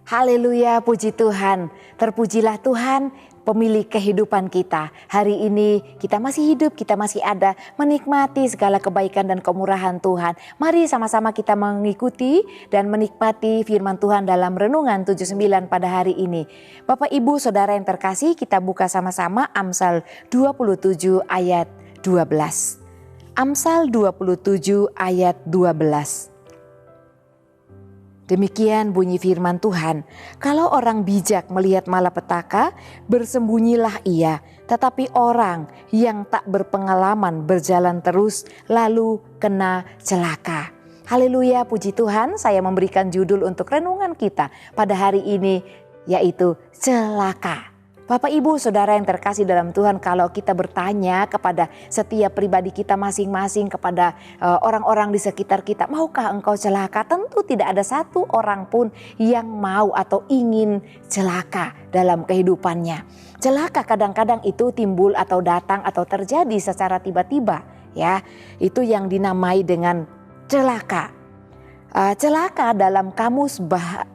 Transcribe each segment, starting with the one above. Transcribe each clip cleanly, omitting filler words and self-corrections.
Haleluya, puji Tuhan. Terpujilah Tuhan, pemilik kehidupan kita. Hari ini kita masih hidup, kita masih ada, menikmati segala kebaikan dan kemurahan Tuhan. Mari sama-sama kita mengikuti dan menikmati firman Tuhan dalam Renungan 79 pada hari ini. Bapak, Ibu, Saudara yang terkasih, kita buka sama-sama Amsal 27 ayat 12. Amsal 27 ayat 12. Demikian bunyi firman Tuhan, kalau orang bijak melihat malapetaka, bersembunyilah ia. Tetapi orang yang tak berpengalaman berjalan terus, lalu kena celaka. Haleluya, puji Tuhan, saya memberikan judul untuk renungan kita pada hari ini, yaitu celaka. Bapak, Ibu, Saudara yang terkasih dalam Tuhan, kalau kita bertanya kepada setiap pribadi kita masing-masing, kepada orang-orang di sekitar kita, maukah engkau celaka? Tentu tidak ada satu orang pun yang mau atau ingin celaka dalam kehidupannya. Celaka kadang-kadang itu timbul atau datang atau terjadi secara tiba-tiba, ya. Itu yang dinamai dengan celaka. Celaka dalam kamus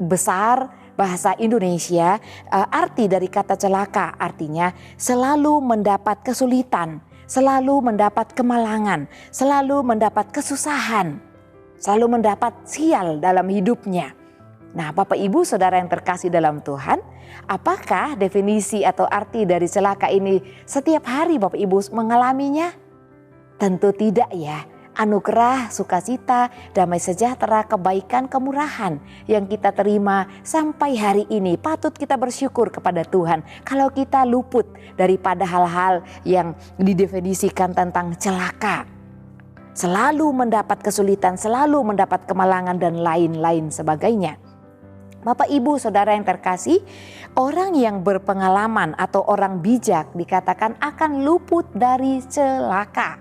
besar bahasa Indonesia, arti dari kata celaka artinya selalu mendapat kesulitan, selalu mendapat kemalangan, selalu mendapat kesusahan, selalu mendapat sial dalam hidupnya. Nah, Bapak, Ibu, Saudara yang terkasih dalam Tuhan, apakah definisi atau arti dari celaka ini setiap hari Bapak Ibu mengalaminya? Tentu tidak, ya. Anugerah, sukacita, damai sejahtera, kebaikan, kemurahan yang kita terima sampai hari ini patut kita bersyukur kepada Tuhan. Kalau kita luput daripada hal-hal yang didefinisikan tentang celaka, selalu mendapat kesulitan, selalu mendapat kemalangan dan lain-lain sebagainya. Bapak, Ibu, Saudara yang terkasih, orang yang berpengalaman atau orang bijak dikatakan akan luput dari celaka.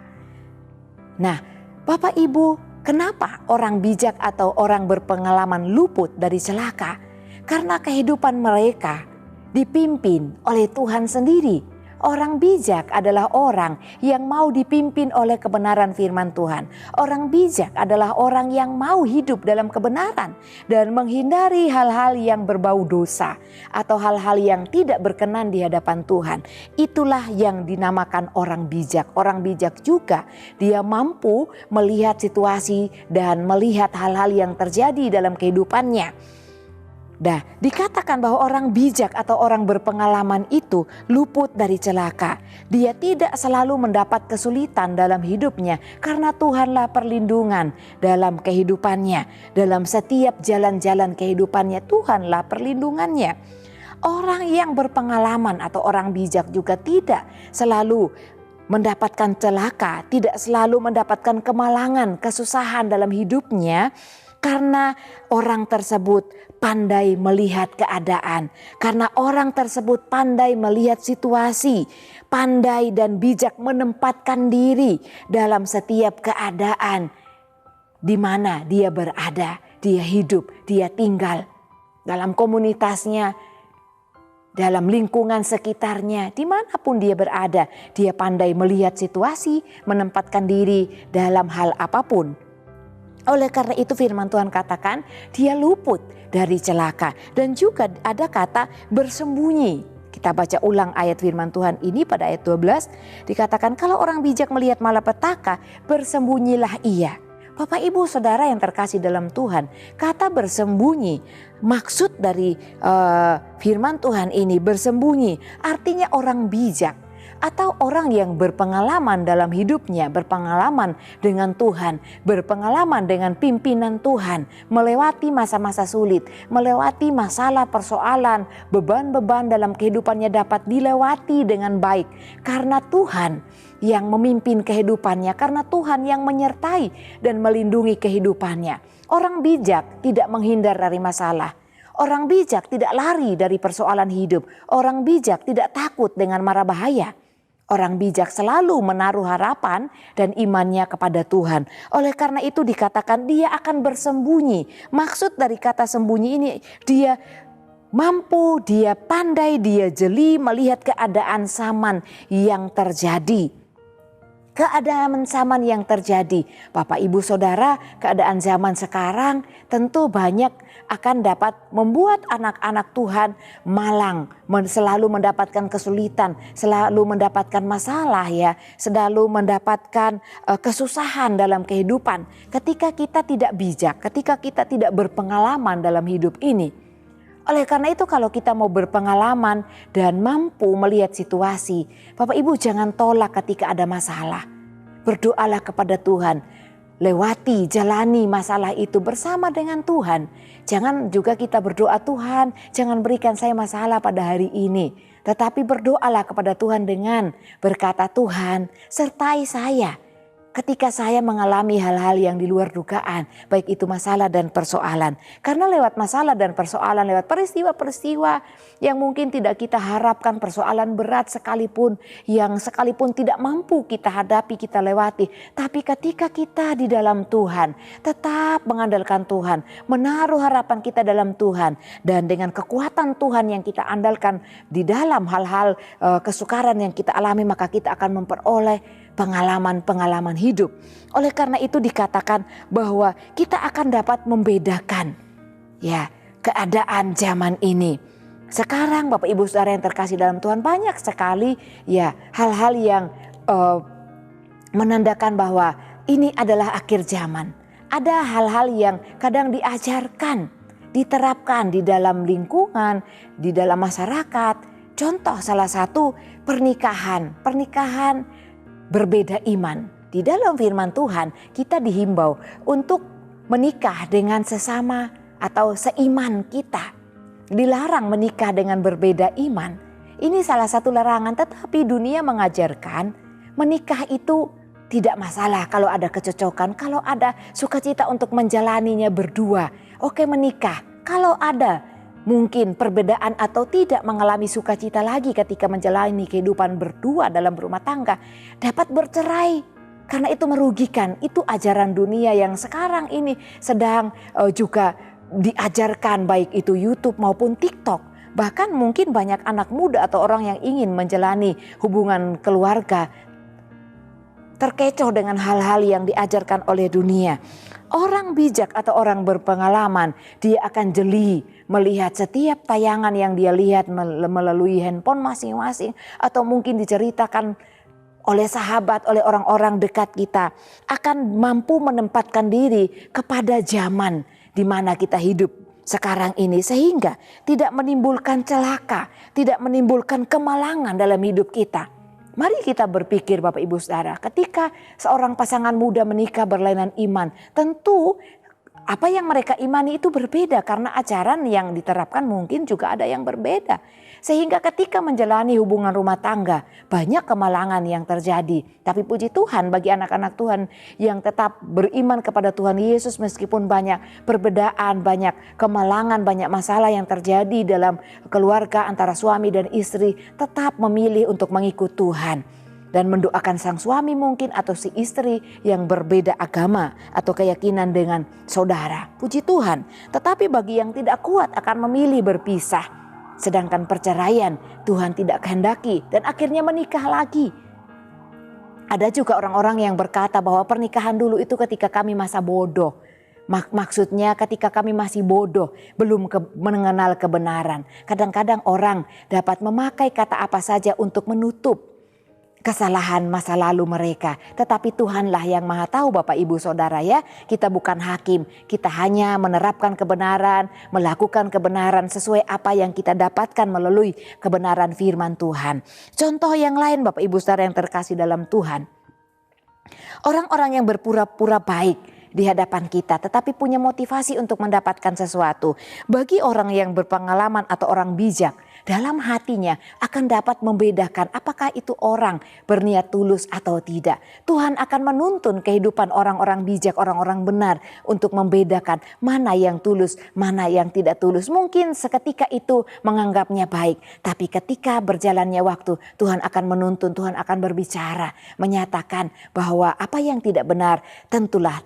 Nah, Bapak, Ibu, kenapa orang bijak atau orang berpengalaman luput dari celaka? Karena kehidupan mereka dipimpin oleh Tuhan sendiri. Orang bijak adalah orang yang mau dipimpin oleh kebenaran firman Tuhan. Orang bijak adalah orang yang mau hidup dalam kebenaran dan menghindari hal-hal yang berbau dosa atau hal-hal yang tidak berkenan di hadapan Tuhan. Itulah yang dinamakan orang bijak. Orang bijak juga dia mampu melihat situasi dan melihat hal-hal yang terjadi dalam kehidupannya. Nah, dikatakan bahwa orang bijak atau orang berpengalaman itu luput dari celaka. Dia tidak selalu mendapat kesulitan dalam hidupnya karena Tuhanlah perlindungan dalam kehidupannya. Dalam setiap jalan-jalan kehidupannya, Tuhanlah perlindungannya. Orang yang berpengalaman atau orang bijak juga tidak selalu mendapatkan celaka, tidak selalu mendapatkan kemalangan, kesusahan dalam hidupnya. Karena orang tersebut pandai melihat keadaan, karena orang tersebut pandai melihat situasi, pandai dan bijak menempatkan diri dalam setiap keadaan di mana dia berada, dia hidup, dia tinggal dalam komunitasnya, dalam lingkungan sekitarnya, dimanapun dia berada, dia pandai melihat situasi, menempatkan diri dalam hal apapun. Oleh karena itu firman Tuhan katakan dia luput dari celaka. Dan juga ada kata bersembunyi. Kita baca ulang ayat firman Tuhan ini pada ayat 12. Dikatakan kalau orang bijak melihat malapetaka, bersembunyilah ia. Bapak, Ibu, Saudara yang terkasih dalam Tuhan, kata bersembunyi, maksud dari firman Tuhan ini bersembunyi artinya orang bijak. Atau orang yang berpengalaman dalam hidupnya, berpengalaman dengan Tuhan, berpengalaman dengan pimpinan Tuhan, melewati masa-masa sulit, melewati masalah, persoalan, beban-beban dalam kehidupannya dapat dilewati dengan baik. Karena Tuhan yang memimpin kehidupannya, karena Tuhan yang menyertai dan melindungi kehidupannya. Orang bijak tidak menghindar dari masalah. Orang bijak tidak lari dari persoalan hidup. Orang bijak tidak takut dengan mara bahaya. Orang bijak selalu menaruh harapan dan imannya kepada Tuhan. Oleh karena itu dikatakan dia akan bersembunyi. Maksud dari kata sembunyi ini, dia mampu, dia pandai, dia jeli melihat keadaan zaman yang terjadi. keadaan zaman yang terjadi. Bapak Ibu Saudara, keadaan zaman sekarang tentu banyak akan dapat membuat anak-anak Tuhan malang, selalu mendapatkan kesulitan, selalu mendapatkan masalah ya, selalu mendapatkan kesusahan dalam kehidupan. Ketika kita tidak bijak, ketika kita tidak berpengalaman dalam hidup ini. Oleh karena itu kalau kita mau berpengalaman dan mampu melihat situasi, Bapak Ibu jangan tolak ketika ada masalah. Berdoalah kepada Tuhan, lewati, jalani masalah itu bersama dengan Tuhan. Jangan juga kita berdoa, Tuhan jangan berikan saya masalah pada hari ini. Tetapi berdoalah kepada Tuhan dengan berkata, Tuhan sertai saya. Ketika saya mengalami hal-hal yang di luar dugaan, baik itu masalah dan persoalan. Karena lewat masalah dan persoalan, lewat peristiwa-peristiwa yang mungkin tidak kita harapkan, persoalan berat sekalipun, yang sekalipun tidak mampu kita hadapi, kita lewati. Tapi ketika kita di dalam Tuhan, tetap mengandalkan Tuhan, menaruh harapan kita dalam Tuhan. Dan dengan kekuatan Tuhan yang kita andalkan di dalam hal-hal kesukaran yang kita alami, maka kita akan memperoleh pengalaman-pengalaman hidup. Oleh karena itu dikatakan bahwa kita akan dapat membedakan ya keadaan zaman ini. Sekarang Bapak Ibu Saudara yang terkasih dalam Tuhan, banyak sekali ya hal-hal yang menandakan bahwa ini adalah akhir zaman. Ada hal-hal yang kadang diajarkan, diterapkan di dalam lingkungan, di dalam masyarakat. Contoh salah satu pernikahan berbeda iman. Di dalam firman Tuhan kita dihimbau untuk menikah dengan sesama atau seiman kita. Dilarang menikah dengan berbeda iman. Ini salah satu larangan, tetapi dunia mengajarkan menikah itu tidak masalah kalau ada kecocokan, kalau ada sukacita untuk menjalaninya berdua. Oke, menikah. Kalau ada mungkin perbedaan atau tidak mengalami sukacita lagi ketika menjalani kehidupan berdua dalam rumah tangga, dapat bercerai karena itu merugikan. Itu ajaran dunia yang sekarang ini sedang juga diajarkan, baik itu YouTube maupun TikTok. Bahkan mungkin banyak anak muda atau orang yang ingin menjalani hubungan keluarga terkecoh dengan hal-hal yang diajarkan oleh dunia. Orang bijak atau orang berpengalaman, dia akan jeli melihat setiap tayangan yang dia lihat melalui handphone masing-masing, atau mungkin diceritakan oleh sahabat, oleh orang-orang dekat kita, akan mampu menempatkan diri kepada zaman di mana kita hidup sekarang ini, sehingga tidak menimbulkan celaka, tidak menimbulkan kemalangan dalam hidup kita. Mari kita berpikir Bapak Ibu Saudara, ketika seorang pasangan muda menikah berlainan iman, tentu apa yang mereka imani itu berbeda karena ajaran yang diterapkan mungkin juga ada yang berbeda. Sehingga ketika menjalani hubungan rumah tangga banyak kemalangan yang terjadi. Tapi puji Tuhan bagi anak-anak Tuhan yang tetap beriman kepada Tuhan Yesus, meskipun banyak perbedaan, banyak kemalangan, banyak masalah yang terjadi dalam keluarga antara suami dan istri, tetap memilih untuk mengikut Tuhan. Dan mendoakan sang suami mungkin atau si istri yang berbeda agama atau keyakinan dengan saudara. Puji Tuhan. Tetapi bagi yang tidak kuat akan memilih berpisah. Sedangkan perceraian Tuhan tidak kehendaki dan akhirnya menikah lagi. Ada juga orang-orang yang berkata bahwa pernikahan dulu itu ketika kami masa bodoh. Maksudnya ketika kami masih bodoh, belum mengenal kebenaran. Kadang-kadang orang dapat memakai kata apa saja untuk menutup kesalahan masa lalu mereka. Tetapi Tuhanlah yang maha tahu Bapak Ibu Saudara ya. Kita bukan hakim. Kita hanya menerapkan kebenaran, melakukan kebenaran sesuai apa yang kita dapatkan melalui kebenaran firman Tuhan. Contoh yang lain Bapak Ibu Saudara yang terkasih dalam Tuhan. Orang-orang yang berpura-pura baik di hadapan kita, tetapi punya motivasi untuk mendapatkan sesuatu. Bagi orang yang berpengalaman atau orang bijak, dalam hatinya akan dapat membedakan apakah itu orang berniat tulus atau tidak. Tuhan akan menuntun kehidupan orang-orang bijak, orang-orang benar untuk membedakan mana yang tulus, mana yang tidak tulus. Mungkin seketika itu menganggapnya baik, tapi ketika berjalannya waktu Tuhan akan menuntun, Tuhan akan berbicara, menyatakan bahwa apa yang tidak benar tentulah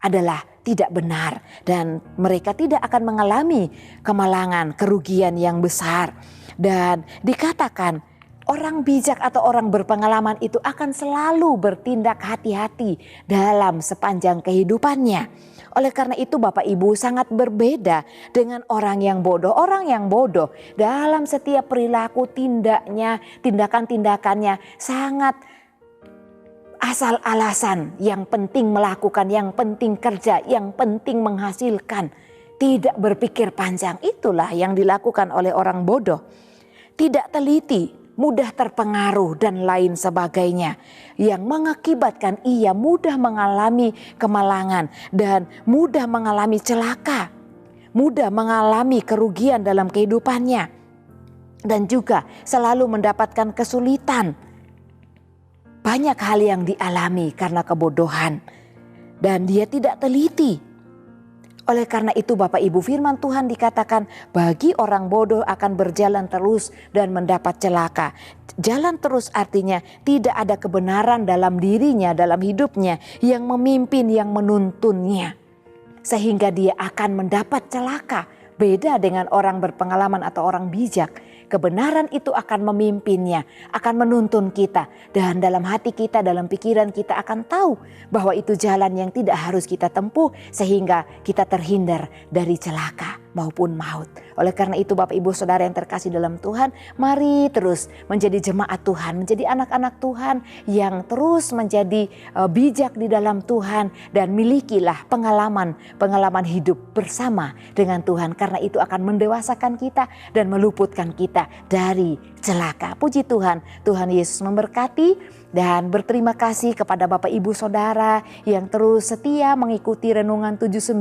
adalah tidak benar dan mereka tidak akan mengalami kemalangan, kerugian yang besar. Dan dikatakan Orang bijak atau orang berpengalaman itu akan selalu bertindak hati-hati dalam sepanjang kehidupannya. Oleh karena itu Bapak Ibu sangat berbeda dengan orang yang bodoh. Orang yang bodoh dalam setiap perilaku tindakan-tindakannya sangat asal-alasan, yang penting melakukan, yang penting kerja, yang penting menghasilkan. Tidak berpikir panjang, itulah yang dilakukan oleh orang bodoh. Tidak teliti, mudah terpengaruh dan lain sebagainya, yang mengakibatkan ia mudah mengalami kemalangan dan mudah mengalami celaka, mudah mengalami kerugian dalam kehidupannya, dan juga selalu mendapatkan kesulitan. Banyak hal yang dialami karena kebodohan dan dia tidak teliti. Oleh karena itu Bapak Ibu, firman Tuhan dikatakan bagi orang bodoh akan berjalan terus dan mendapat celaka. Jalan terus artinya tidak ada kebenaran dalam dirinya, dalam hidupnya yang memimpin, yang menuntunnya. Sehingga dia akan mendapat celaka. Beda dengan orang berpengalaman atau orang bijak. Kebenaran itu akan memimpinnya, akan menuntun kita. Dan dalam hati kita, dalam pikiran kita akan tahu bahwa itu jalan yang tidak harus kita tempuh sehingga kita terhindar dari celaka maupun maut. Oleh karena itu Bapak Ibu Saudara yang terkasih dalam Tuhan, mari terus menjadi jemaat Tuhan, menjadi anak-anak Tuhan yang terus menjadi bijak di dalam Tuhan dan milikilah pengalaman hidup bersama dengan Tuhan, karena itu akan mendewasakan kita dan meluputkan kita dari celaka. Puji Tuhan, Tuhan Yesus memberkati. Dan berterima kasih kepada Bapak Ibu Saudara yang terus setia mengikuti Renungan 79.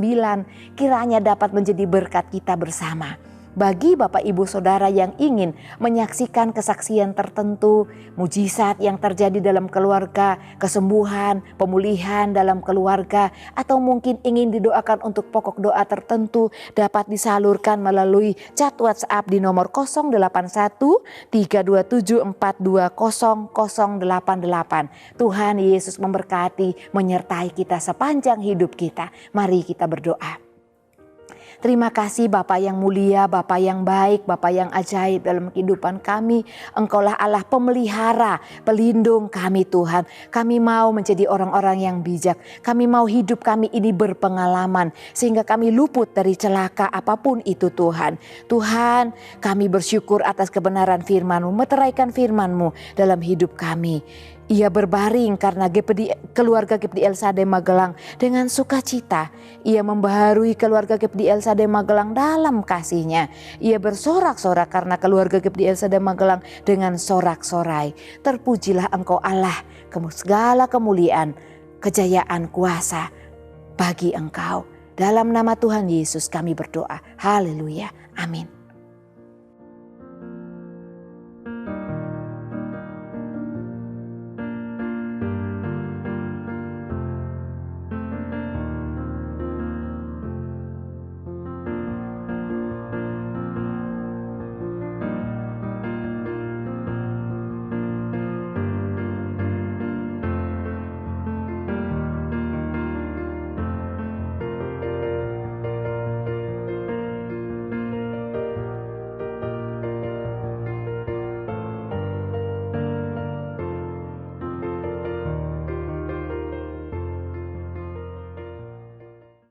Kiranya dapat menjadi berkat kita bersama. Bagi Bapak Ibu Saudara yang ingin menyaksikan kesaksian tertentu, mujizat yang terjadi dalam keluarga, kesembuhan, pemulihan dalam keluarga, atau mungkin ingin didoakan untuk pokok doa tertentu, dapat disalurkan melalui chat WhatsApp di nomor 081 327 420 088. Tuhan Yesus memberkati, menyertai kita sepanjang hidup kita. Mari kita berdoa. Terima kasih Bapa yang mulia, Bapa yang baik, Bapa yang ajaib dalam kehidupan kami. Engkaulah Allah pemelihara, pelindung kami Tuhan. Kami mau menjadi orang-orang yang bijak. Kami mau hidup kami ini berpengalaman sehingga kami luput dari celaka apapun itu Tuhan. Tuhan, kami bersyukur atas kebenaran firman-Mu, meteraikan firman-Mu dalam hidup kami. Ia berbaring karena keluarga GPD El Shaddai Magelang dengan sukacita. Ia membaharui keluarga GPD El Shaddai Magelang dalam kasih-Nya. Ia bersorak-sorak karena keluarga GPD El Shaddai Magelang dengan sorak-sorai. Terpujilah Engkau Allah, segala kemuliaan, kejayaan, kuasa bagi Engkau. Dalam nama Tuhan Yesus kami berdoa. Haleluya. Amin.